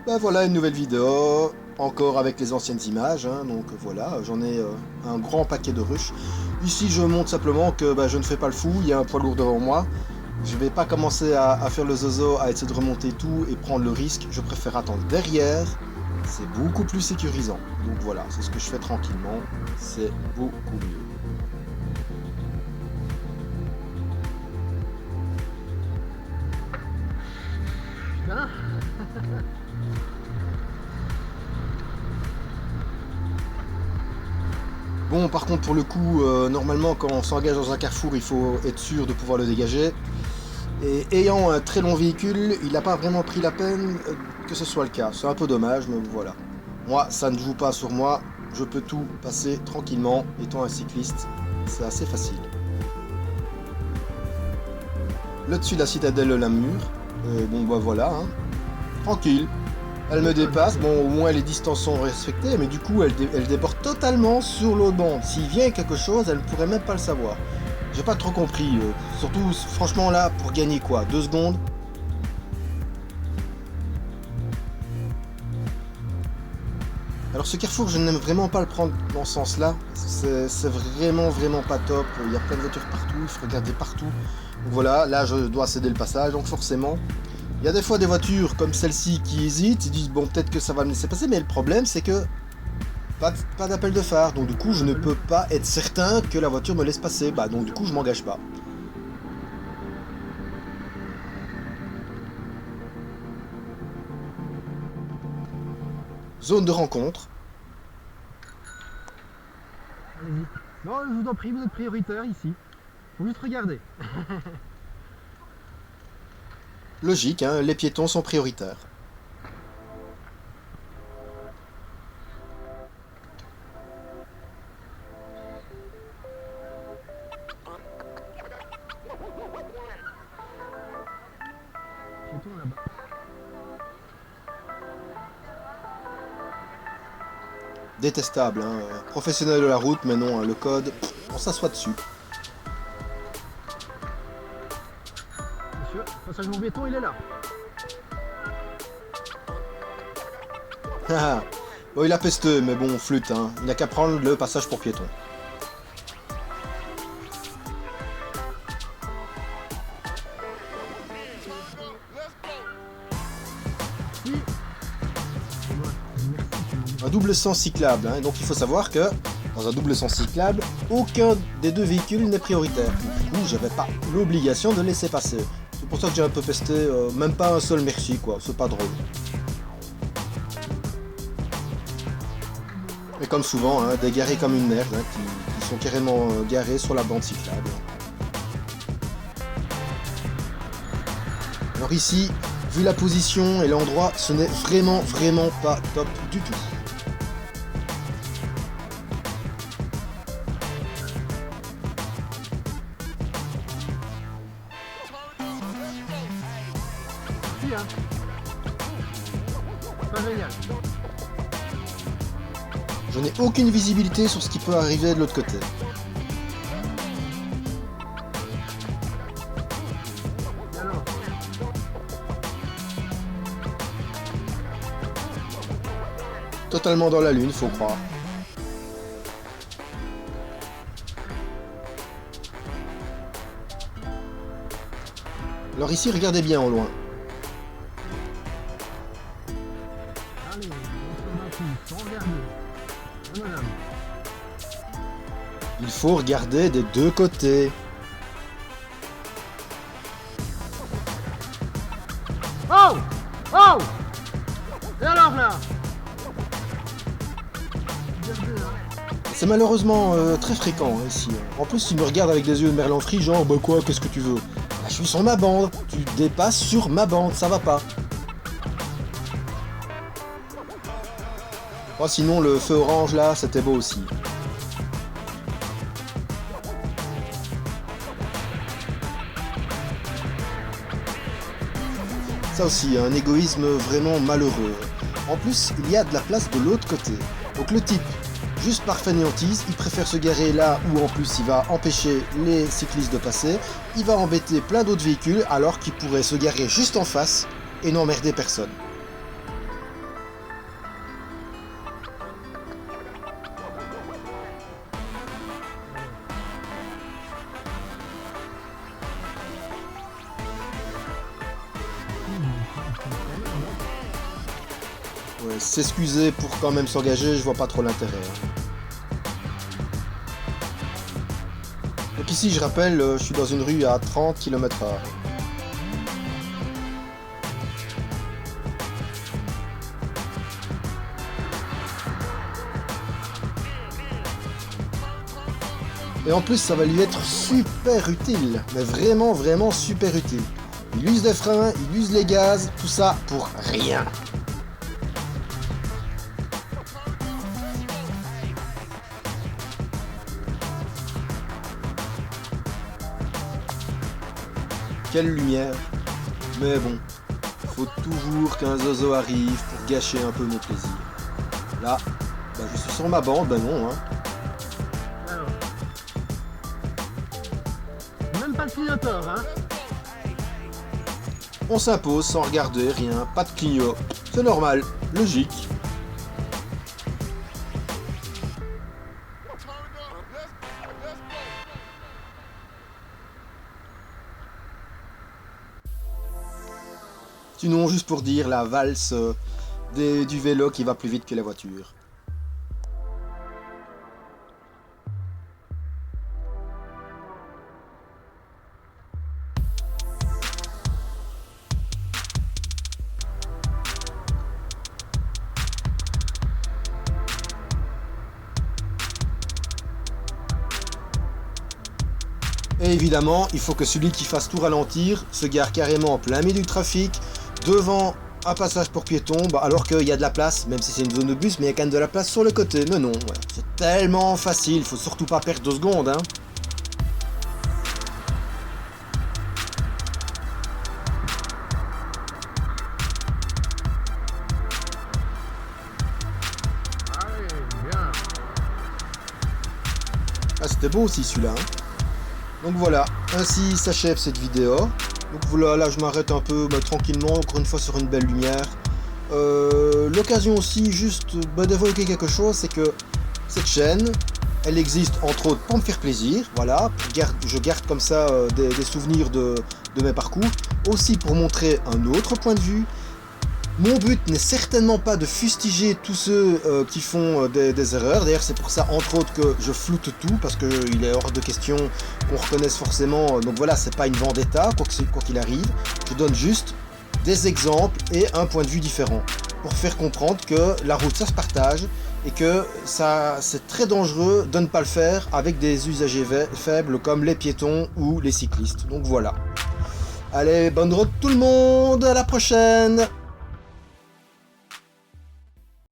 Bah voilà une nouvelle vidéo, encore avec les anciennes images, hein, donc voilà, j'en ai un grand paquet de rushs. Ici je montre simplement que bah, je ne fais pas le fou, il y a un poids lourd devant moi. Je vais pas commencer à faire le zozo, à essayer de remonter tout et prendre le risque, je préfère attendre derrière, c'est beaucoup plus sécurisant. Donc voilà, c'est ce que je fais tranquillement, c'est beaucoup mieux. Putain. Bon, par contre, pour le coup, normalement, quand on s'engage dans un carrefour, il faut être sûr de pouvoir le dégager. Et ayant un très long véhicule, il n'a pas vraiment pris la peine que ce soit le cas. C'est un peu dommage, mais voilà. Moi, ça ne joue pas sur moi. Je peux tout passer tranquillement. Étant un cycliste, c'est assez facile. Là dessus la citadelle de Namur. Bon, bah voilà, hein. Tranquille. Elle me dépasse, bon au moins les distances sont respectées, mais du coup elle déborde totalement sur l'autre bande. S'il vient quelque chose, elle ne pourrait même pas le savoir. J'ai pas trop compris, surtout franchement là, pour gagner quoi, 2 secondes? Alors ce carrefour, je n'aime vraiment pas le prendre dans ce sens-là, c'est vraiment pas top, il y a plein de voitures partout, il faut regarder partout. Donc voilà, là je dois céder le passage, donc forcément... Il y a des fois des voitures comme celle-ci qui hésitent, ils disent bon peut-être que ça va me laisser passer, mais le problème c'est que pas d'appel de phare, donc du coup je ne peux pas être certain que la voiture me laisse passer, bah donc du coup je m'engage pas. Zone de rencontre. Allez-y. Non, je vous en prie, vous êtes prioritaire ici. Faut juste regarder. Logique, hein, les piétons sont prioritaires. Piéton là-bas. Détestable, hein, professionnel de la route, mais non, hein, le code, on s'assoit dessus. Monsieur, passage mon piéton, il est là. Haha. Bon, il a pesteux, mais bon, flûte, hein, il n'a qu'à prendre le passage pour piéton. Oui. Un double sens cyclable, hein, donc il faut savoir que dans un double sens cyclable, aucun des deux véhicules n'est prioritaire. Du coup, j'avais pas l'obligation de laisser passer. C'est pour ça que j'ai un peu pesté, même pas un seul merci, quoi, c'est pas drôle. Et comme souvent, hein, des garés comme une merde, hein, qui sont carrément garés sur la bande cyclable. Alors ici, vu la position et l'endroit, ce n'est vraiment pas top du tout. Si, hein. Pas génial. Je n'ai aucune visibilité sur ce qui peut arriver de l'autre côté. Et alors? Totalement dans la lune, faut croire. Alors ici, regardez bien au loin. Allez, on se bat tous, sans regarder. Ah, madame. Il faut regarder des deux côtés. Oh! Oh! Et alors là? Regardez, hein. C'est malheureusement très fréquent hein, ici. En plus, il me regarde avec des yeux de merlan frit, genre bah quoi, qu'est-ce que tu veux? Bah, je suis sur ma bande, tu dépasses sur ma bande, ça va pas. Oh, sinon, le feu orange là, c'était beau aussi. Ça aussi, un égoïsme vraiment malheureux. En plus, il y a de la place de l'autre côté. Donc le type, juste par fainéantise, il préfère se garer là où en plus il va empêcher les cyclistes de passer. Il va embêter plein d'autres véhicules alors qu'il pourrait se garer juste en face et n'emmerder personne. Ouais, s'excuser pour quand même s'engager, je vois pas trop l'intérêt. Hein. Donc ici, je rappelle, je suis dans une rue à 30 km/h. Et en plus, ça va lui être super utile. Mais vraiment, vraiment super utile. Il use les freins, il use les gaz, tout ça pour rien. Quelle lumière. Mais bon, faut toujours qu'un zozo arrive pour gâcher un peu mon plaisir. Là, bah, je suis sur ma bande, bah non, hein. Alors. Même pas de clignoteur, hein. On s'impose sans regarder, rien, pas de clignot. C'est normal, logique. Sinon, juste pour dire, la valse du vélo qui va plus vite que la voiture. Et évidemment, il faut que celui qui fasse tout ralentir se gare carrément en plein milieu du trafic, devant un passage pour piétons, bah alors qu'il y a de la place, même si c'est une zone de bus, mais il y a quand même de la place sur le côté. Mais non, ouais, c'est tellement facile, faut surtout pas perdre 2 secondes, hein. Allez, bien. Ah, c'était beau aussi celui-là, hein. Donc voilà, ainsi s'achève cette vidéo. Donc voilà, là je m'arrête un peu tranquillement, encore une fois sur une belle lumière. L'occasion aussi juste d'évoquer quelque chose, c'est que cette chaîne, elle existe entre autres pour me faire plaisir, voilà, je garde comme ça des souvenirs de mes parcours, aussi pour montrer un autre point de vue. Mon but n'est certainement pas de fustiger tous ceux qui font des erreurs. D'ailleurs, c'est pour ça, entre autres, que je floute tout, parce qu'il est hors de question qu'on reconnaisse forcément. Donc voilà, c'est pas une vendetta, quoi qu'il arrive. Je donne juste des exemples et un point de vue différent, pour faire comprendre que la route, ça se partage, et que c'est très dangereux de ne pas le faire avec des usagers faibles comme les piétons ou les cyclistes. Donc voilà. Allez, bonne route tout le monde, à la prochaine!